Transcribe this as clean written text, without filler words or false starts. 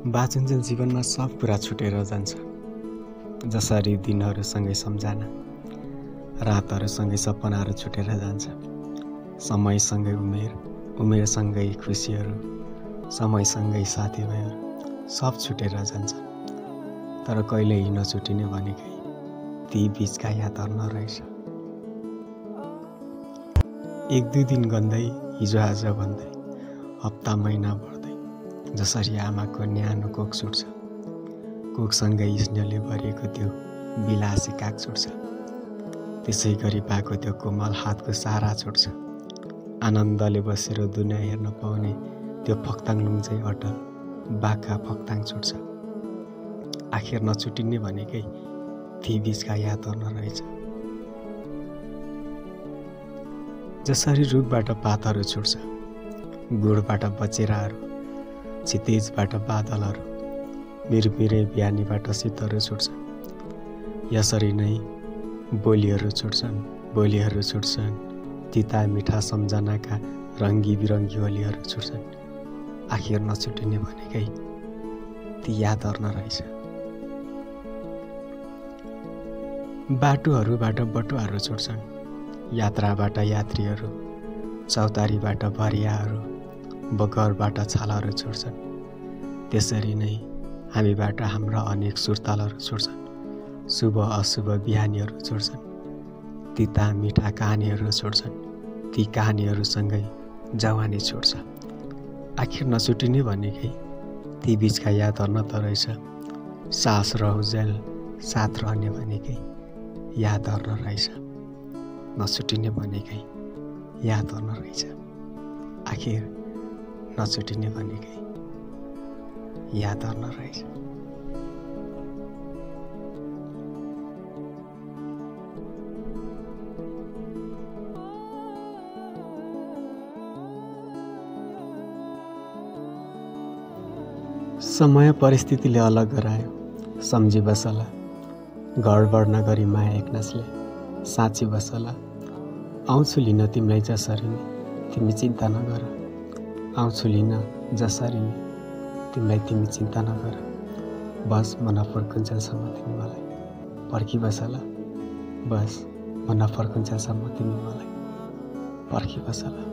बाँचुन्जेल जीवनमा सब कुरा छुटेर जान्छ। जसरी दिनहरूसँगै सम्झना, रातहरूसँगै सपनाहरू छुटेर जान्छ। समयसँगै उमेर, उमेरसँगै खुसीहरू, समयसँगै साथीभाइहरू सब छुटेर जान्छ। तर कहिल्यै नछुटिने भनेकै ती बीचका यादहरू नरहेछ। एक दुई दिन गन्दै, हिजो आज भन्दै, हप्ता महिना बढ्दै, जसरी आमाको न्यानो कोख छुट्छ, कोखसँगै स्नेहले भरिएको त्यो बिलासी काग छुट्छ, त्यसै गरी पाएको त्यो कोमल हातको सारा छुट्छ। आनन्दले बसेर दुनियाँ हेर्न पाउने त्यो फक्ताङ लुङ्जै अटल बाघका फक्ताङ छुट्छ। आखिर नछुटिने भनेकै ती बीचका यादहरू नरहेछ। जसरी रुखबाट पातहरू छुट्छ, गुडबाट बचेराहरू, क्षितिजबाट बादलहरू, मिरमिरे बिहानीबाट शीतहरू छुट्छ, यसरी नै बोलीहरू छुट्छन्, तिता मिठा सम्झनाका रङ्गी बिरङ्गी होलीहरू छुट्छन्। आखिर नछुटिने भनेकै ती यादहरू नरहेछ। बाटोहरूबाट बटुवाहरू छुट्छन्, यात्राबाट यात्रीहरू, चौतारीबाट भरियाहरू, बगरबाट छालहरू छुट्छन्, त्यसरी नै हामीबाट हाम्रा अनेक सुर्तालहरू छुट्छन्, शुभ अशुभ बिहानीहरू छुट्छन्, तिता मिठा कहानीहरू छुट्छन्, ती कहानीहरूसँगै जवानी छुट्छ। आखिर नछुटिने भनेकै ती बीचका यादहरू न त रहेछ। सास रहुजेल साथ रहने भनेकै यादहरू नरहेछ। नछुटिने भनेकै यादहरू नरहेछ। आखिर नछुटिने भनेकै यादहरू नरहेछ। समय परिस्थितिले अलग गरायो, सम्झी बसला, गडबड नगरी माया एक्नासले साँची बसला। आउँछु लिन तिमीलाई जसरी नै, तिमी चिन्ता नगर। आउँछु लिन जसरी नै, तिमीलाई तिमी चिन्ता नगर। बस म नफर्कुन्जेलसम्म तिमी मलाई पर्खिबसला। बस म नफर्कुन्जेलसम्म तिमी मलाई पर्खिबसला।